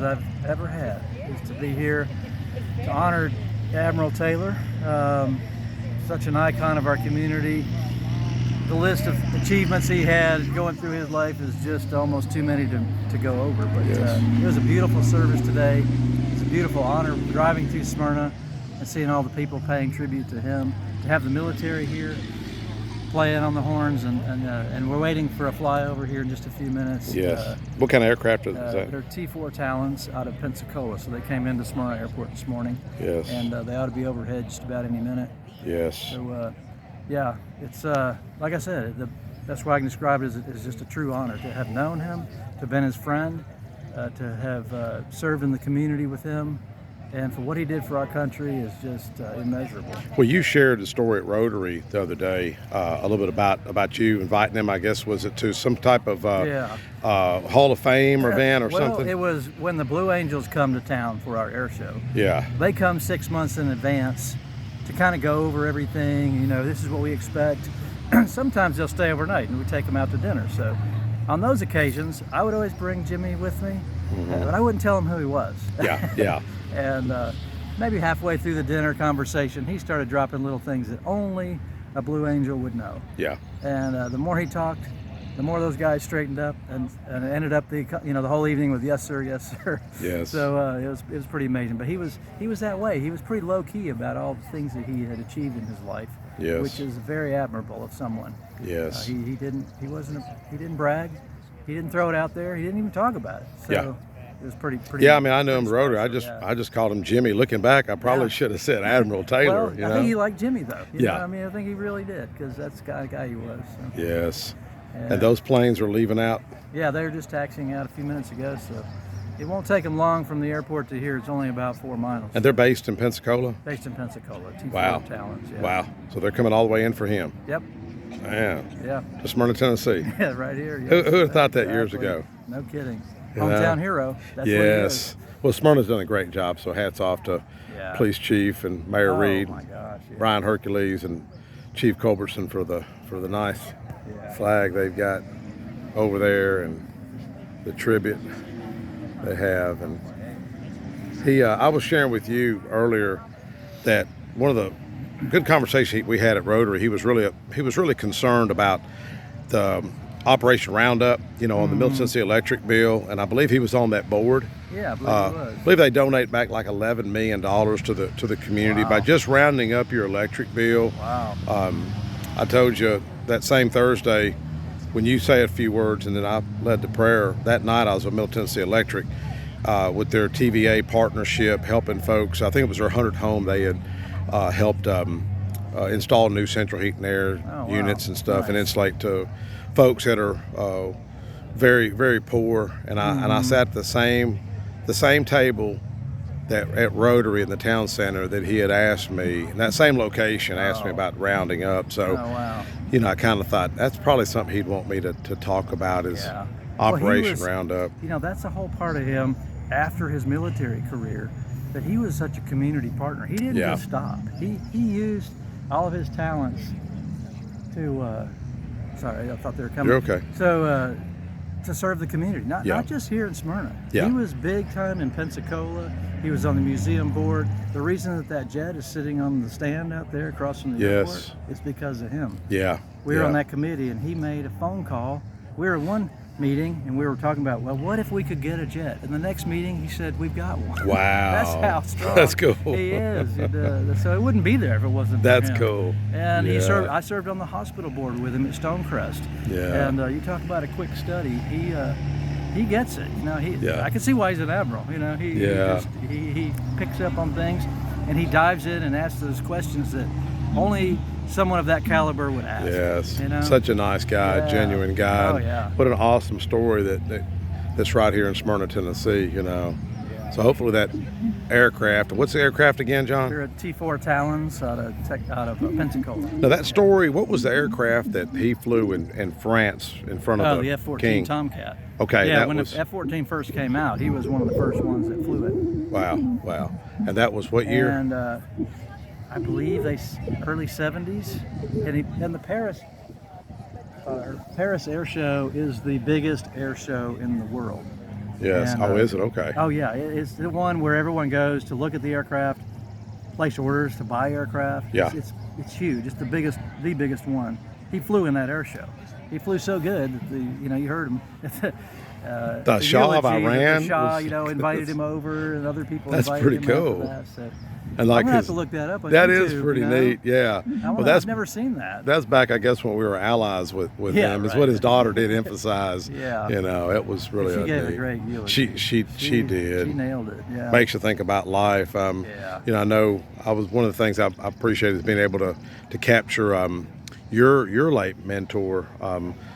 I've ever had is to be here to honor Admiral Taylor, such an icon of our community. The list of achievements he had going through his life is just almost too many to go over. But it was a beautiful service today. It's a beautiful honor driving through Smyrna and seeing all the people paying tribute to him. To have the military here playing on the horns, and we're waiting for a flyover here in just a few minutes. Yes. What kind of aircraft is that? They're T4 Talons out of Pensacola, so they came into Smyrna Airport this morning. Yes. And they ought to be overhead just about any minute. Yes. So, yeah, it's like I said, that's why I can describe it as just a true honor to have known him, to have been his friend, to have served in the community with him. And for what he did for our country is just immeasurable. Well, you shared the story at Rotary the other day, a little bit about you inviting him, I guess, was it to some type of Hall of Fame event or something? It was when the Blue Angels come to town for our air show. Yeah. They come 6 months in advance to kind of go over everything. You know, this is what we expect. Sometimes they'll stay overnight and we take them out to dinner. So on those occasions, I would always bring Jimmy with me, but I wouldn't tell him who he was. Yeah. And maybe halfway through the dinner conversation, he started dropping little things that only a Blue Angel would know. Yeah. And the more he talked, the more those guys straightened up, and ended up the whole evening with yes sir, yes sir. Yes. So it was pretty amazing. But he was that way. He was pretty low key about all the things that he had achieved in his life. Yes. Which is very admirable of someone. Yes. He didn't brag. He didn't throw it out there. He didn't even talk about it. So Yeah. It was pretty. Yeah, I mean, I knew him Rotary. I just called him Jimmy. Looking back, I probably should have said Admiral Taylor. Well, I think he liked Jimmy though. You Yeah. know? I mean, I think he really did, because that's the kind of guy he was. So. Yes. And those planes are leaving out? Yeah, they were just taxiing out a few minutes ago, so it won't take them long from the airport to here. It's only about 4 miles. And they're based in Pensacola? Based in Pensacola, T4 Wow. Talons. Yeah. Wow. So they're coming all the way in for him? Yep. Man. Yeah. To Smyrna, Tennessee. Yeah, right here. Who would have thought that Exactly. years ago? No kidding. You Hometown know? hero. That's Yes. Well, Smyrna's done a great job, so hats off to Police Chief and Mayor Reed, my gosh, yeah. Brian Hercules, and Chief Culbertson for the nice flag they've got over there, and the tribute they have. And I was sharing with you earlier that one of the good conversations we had at Rotary, he was really concerned about the Operation Roundup, on the Middle Tennessee Electric bill, and I believe he was on that board. Yeah, I believe he was. I believe they donate back like $11 million to the community by just rounding up your electric bill. Wow. I told you that same Thursday when you say a few words, and then I led the prayer. That night I was at Middle Tennessee Electric with their TVA partnership, helping folks. I think it was their 100th home. They had helped install new central heat and air units and stuff, and insulate to folks that are very, very poor. And I sat at the same table that at Rotary in the town center that he had asked me, in that same location, asked me about rounding up. So, I kind of thought that's probably something he'd want me to talk about is Operation Roundup. That's a whole part of him after his military career, that he was such a community partner. He didn't just stop. He used all of his talents to, sorry, I thought they were coming. You're okay. So, to serve the community, not just here in Smyrna. Yeah. He was big time in Pensacola. He was on the museum board. The reason that jet is sitting on the stand out there across from the airport is because of him. Yeah. We were on that committee, and he made a phone call. We were in one meeting, and we were talking about, well, what if we could get a jet? In the next meeting, he said, we've got one. Wow. That's how strong That's cool. he is. So it wouldn't be there if it wasn't for That's him. cool. And I served on the hospital board with him at Stonecrest. Yeah. And you talk about a quick study. He gets it. I can see why he's an admiral. He picks up on things, and he dives in and asks those questions that only someone of that caliber would ask. Yes. Such a nice guy, genuine guy. Oh, yeah. What an awesome story that's right here in Smyrna, Tennessee, So hopefully that aircraft, what's the aircraft again, John? They're at T4 Talons out of Pensacola. Now that story, what was the aircraft that he flew in France in front of the F-14 King? Tomcat. Okay. Yeah, when the F-14 first came out, he was one of the first ones that flew it. Wow. And that was what year? And I believe early 70s. And the Paris Air Show is the biggest air show in the world. Yes. And, Oh, is it? Okay. Oh yeah, it's the one where everyone goes to look at the aircraft, place orders to buy aircraft. Yeah. It's huge. It's the biggest one. He flew in that air show. He flew so good that you heard him. The Shah of eulogy that Iran the Shah, was- invited him over, and other people That's invited pretty him cool. after that. So And like I'm gonna have his- to look that up on that YouTube, is pretty neat. Yeah. I've never seen that. That's back, I guess, when we were allies with Yeah, him. Is right. what his daughter did emphasize. Yeah. It was really She gave a neat. great eulogy. She did. She nailed it. Yeah. Makes you think about life. Yeah. I know I was one of the things I appreciated is being able to capture your late mentor,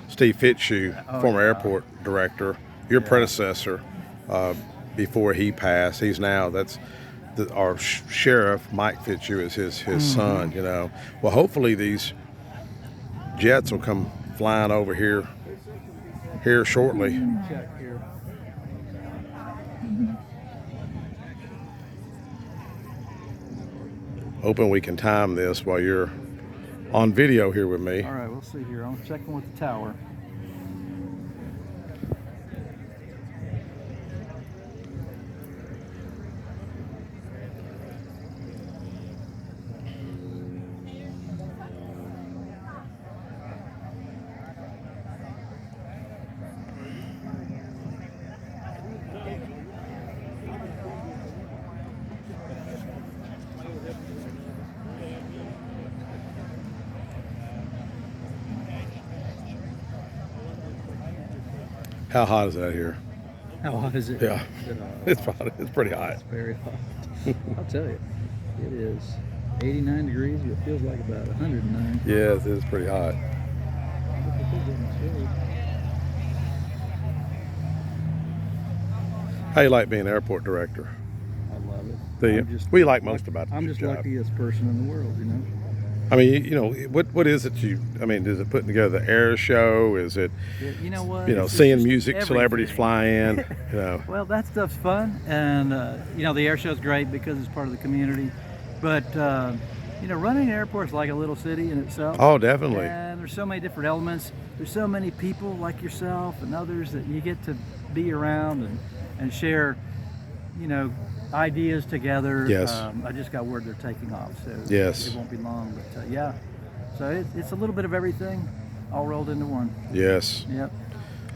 Steve Fitzhugh, former airport director, your predecessor before he passed. He's now our sheriff, Mike Fitzhugh, is his son. Well, hopefully these jets will come flying over here shortly. Check here. Hoping we can time this while you're on video here with me. All right, we'll see here. I'm checking with the tower. How hot is that here? How hot is it? Yeah. Is it, It's pretty hot. It's very hot. I'll tell you, it is 89 degrees, but it feels like about 109. Yes, it is pretty hot. How you like being airport director? I love it. Do you? What do you like most about I'm your just job? luckiest person in the world, I mean, what is it is it putting together the air show? Is it, Yeah, you know what? It's seeing just music celebrities everything. fly in? Well, that stuff's fun, and the air show's great because it's part of the community. But running an airport's like a little city in itself. Oh, definitely. And there's so many different elements. There's so many people like yourself and others that you get to be around and share, ideas together. Yes. I just got word they're taking off, so Yes. it won't be long. But yeah, so it's a little bit of everything, all rolled into one. Yes. Yep.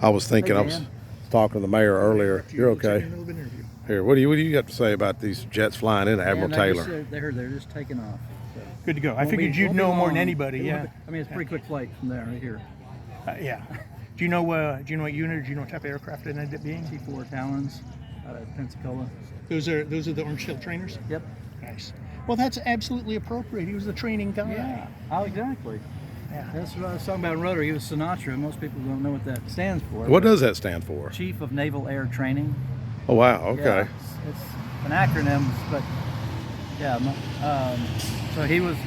I was thinking, Hey, I was Dan. talking to the mayor earlier. You're okay. Taking a little bit of interview. Here, what do you got to say about these jets flying in Admiral And Taylor? they're just taking off. So. Good to go. I Won't figured be- you'd won't be know more than long. anybody. It Yeah. won't be- I mean, it's a pretty quick flight from there, right here. Yeah. Do you know what unit? Do you know what type of aircraft it ended up being? T4 Talons out of Pensacola. Those are the orange tail trainers. Yep. Nice. Well, that's absolutely appropriate. He was the training guy. Yeah. Oh, exactly. Yeah. That's what I was talking about in Rotary. He was Sinatra. Most people don't know what that stands for. What does that stand for? Chief of Naval Air Training. Oh, wow. Okay. Yeah, it's an acronym, but yeah. So he was.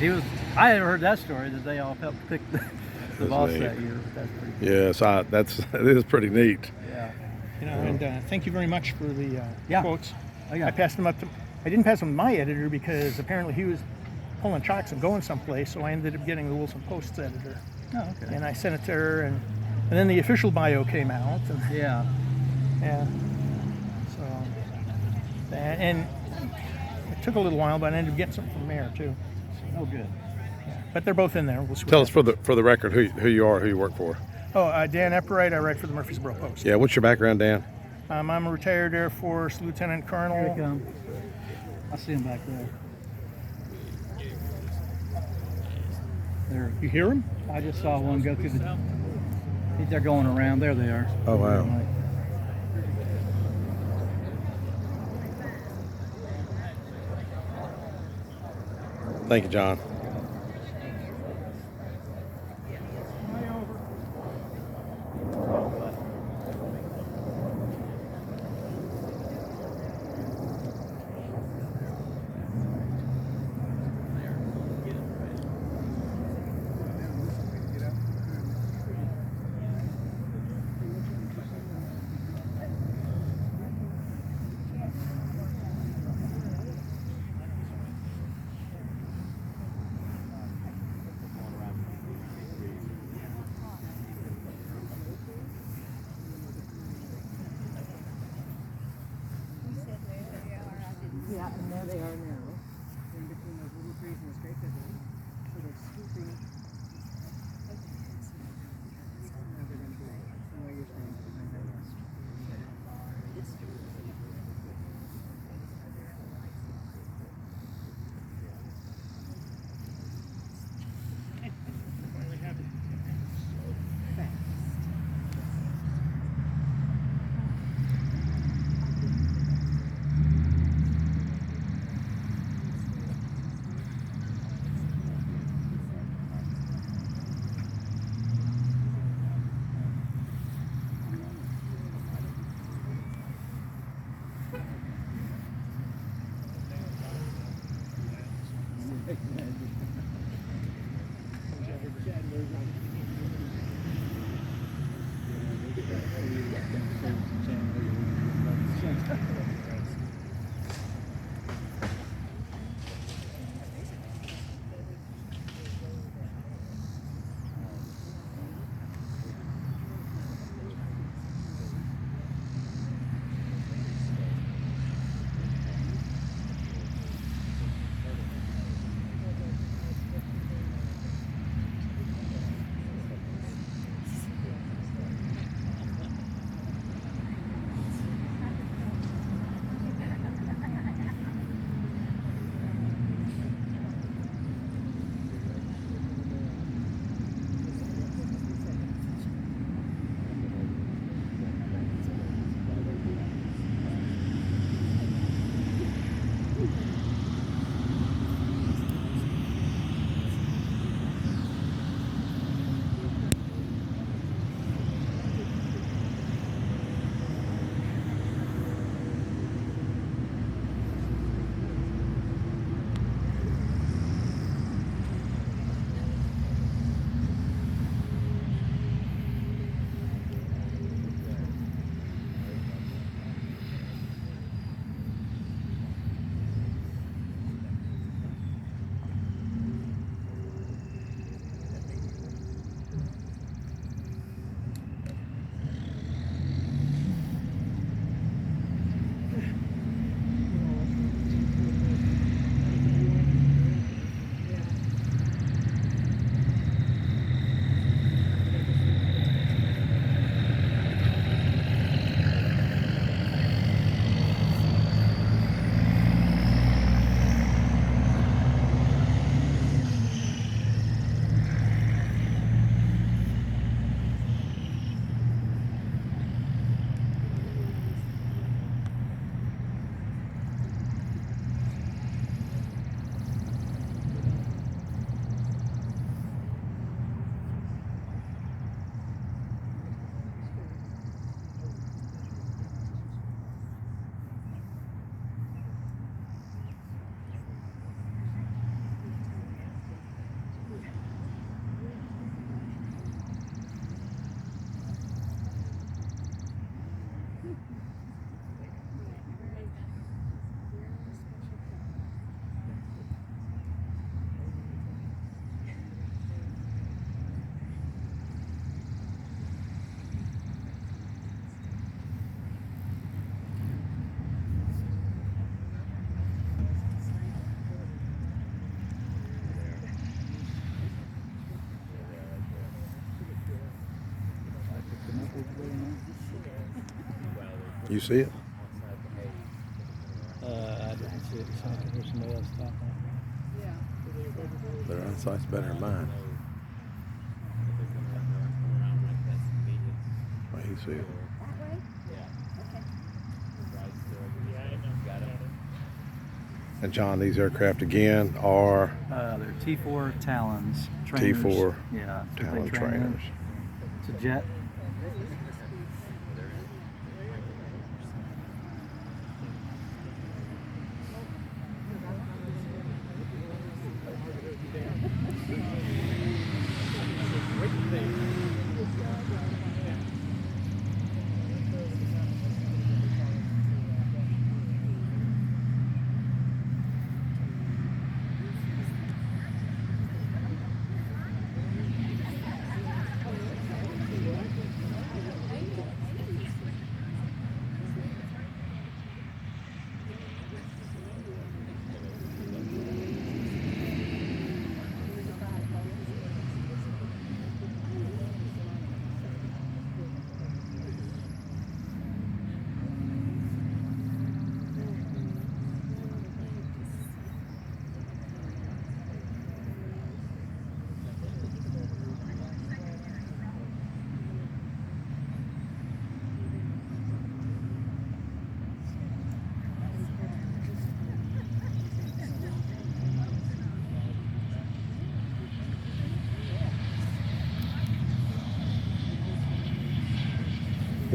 I had heard that story that they all helped pick the That's boss neat. that year. But that's pretty cool. Yes, it is pretty neat. Yeah. And thank you very much for the Yeah. quotes. Oh, yeah. I passed them up to. I didn't pass them to my editor because apparently he was pulling tracks and going someplace. So I ended up getting the Wilson Post's editor, Oh, okay. and I sent it to her, and then the official bio came out, and Yeah. yeah. So and it took a little while, but I ended up getting something from Mayor too. Oh, good. But they're both in there. We'll see what Tell us happens. for the record who you are, who you work for. Oh, Dan Epperite. I write for the Murfreesboro Post. Yeah, what's your background, Dan? I'm a retired Air Force Lieutenant Here Colonel. they come. I see him back there. There. You hear him? I just saw one go through the. They're going around. There they are. Oh, wow. Right. Thank you, John. Yeah, and there they are now, in between those little trees and this great big one. So they're swooping. Now they're going to go somewhere you're saying behind that nest. You see it? I didn't see it. So I could hear somebody else talking. Their eyesight's better than mine. Oh, you see it. And John, these aircraft again are They're T4 Talons trainers. T4 yeah, Talon trainers. It's a jet.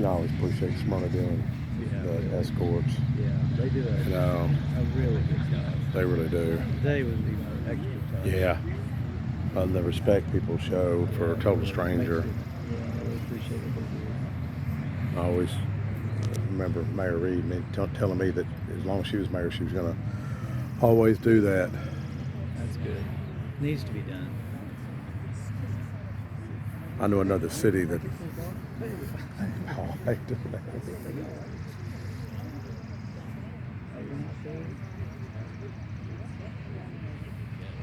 I always appreciate Smyrna doing the escorts. Yeah, they do a really good job. They really do. Today was even extra tough. Yeah. And the respect people show for a total stranger. Yeah, I really appreciate what they do. I always remember Mayor Reed telling me that as long as she was mayor, she was going to always do that. That's good. Needs to be done. I know another city that. Oh, I do that.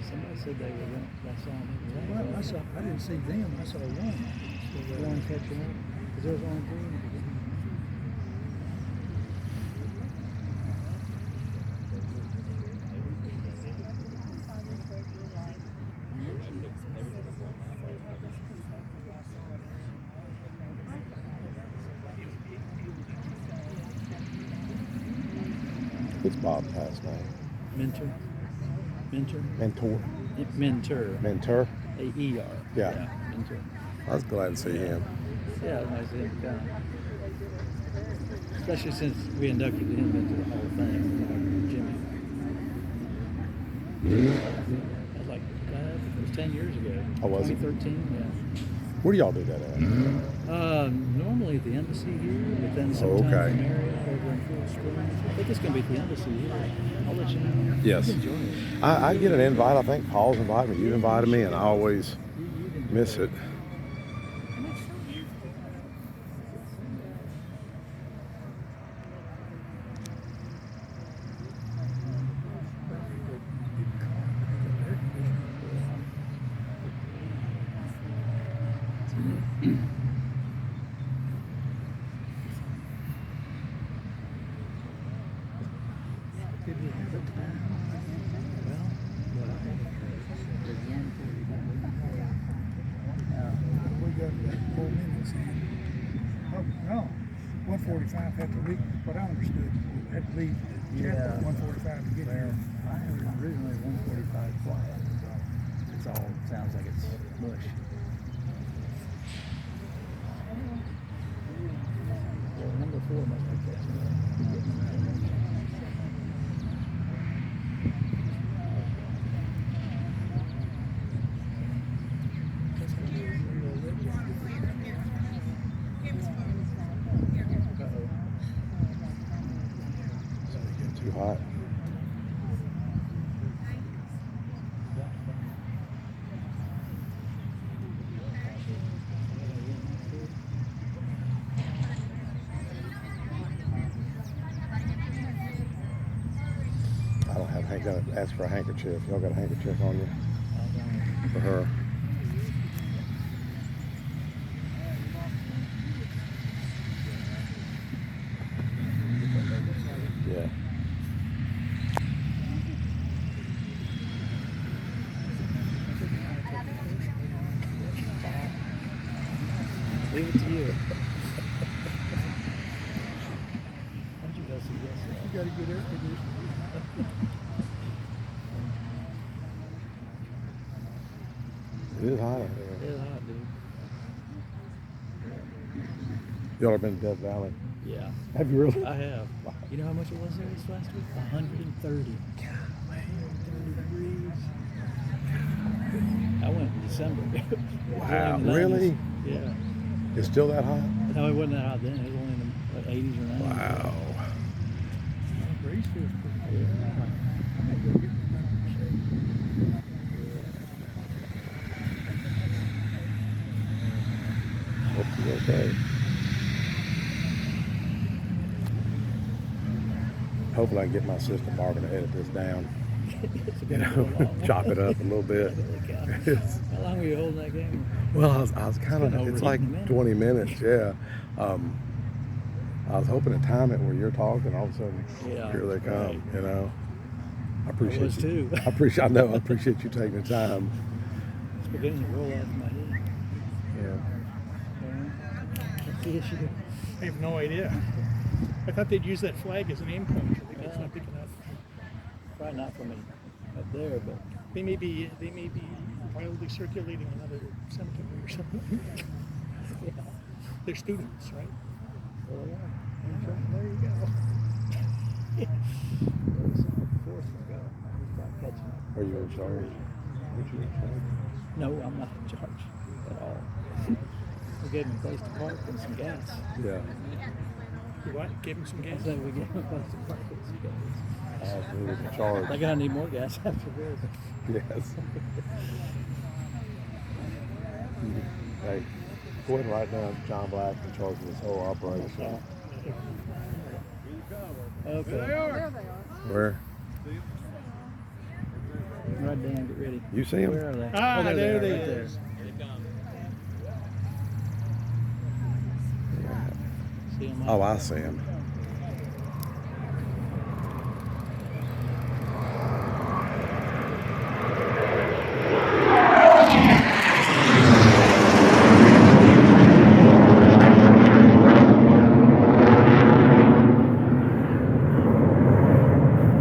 Somebody said they were going. I saw them. Well, I didn't see them. I saw one. One catching up. Because there was only three in the beginning. What's Bob's last name? Mentor. Mentor. Mentor. Mentor. A-E-R. Yeah. Mentor. I was glad to see him. Yeah, nice of him to come. Especially since we inducted him into the whole thing, Jimmy. That was like, it was 10 years ago. Oh, was it? 2013, yeah. Where do y'all do that at? Normally at the embassy here, but then Oh, sometimes okay. in Marriott over in Cool Springs. I think it's going to be at the embassy here. I'll let you know. Yes. Enjoy it. I get an invite. I think Paul's invited me. You've invited me, and I always miss it. We got 4 minutes in. Oh, no. 1:45 had to leave. What I understood, we had to leave the chapel at 1:45 to get here. I heard originally 145 quiet. It's all sounds like it's mush. Well, number 4 must be catching up. Too hot. I don't have. I got to ask for a handkerchief. Y'all got a handkerchief on you for her? Yeah. Leave it to you. How'd you go see this? You got to get air conditioning. It is hot out there. It's hot, dude. Y'all ever been to Death Valley? Yeah, Have you really? I have. You know how much it was there this last week? 130. 30 degrees. I went in December. Wow, really? Yeah. It's still that hot? No, it wasn't that hot then. It was only in the 80s or 90s. Wow. Breeze feels pretty good. Yeah. I'm gonna go get my shade. Hope you're okay. Hopefully I can get my sister Marvin to edit this down. You know, chop it up a little bit. How long were you holding that game? Well, I was kind of, been it's over like 20 minutes. 20 minutes, yeah. I was hoping to time it where you're talking, all of a sudden, Yeah, here they come, right. you know. I appreciate was you. too. I know, I appreciate you taking the time. It's beginning to roll off my head. Yeah. That's the issue. I have no idea. I thought they'd use that flag as an aim point. I think it's Yeah. not big enough. Probably not for me up there, but They may be wildly circulating another cemetery or something. yeah. They're students, right? Well, there you go. Fourth one go. He's about catching up. Are you in charge? No, I'm not in charge at all. We gave him a place to park and some gas. Yeah. What? Give him some gas? I said we gave him a place to park and some gas. Who was in charge? They're gonna need more gas after this. Yes. Hey, go ahead and write down John Black in charge of this whole operation. Okay. There they are. Where? Right down, get ready. You see him? Where are they? Ah, there there they they are, right is. there. See 'em Oh, up? I see him.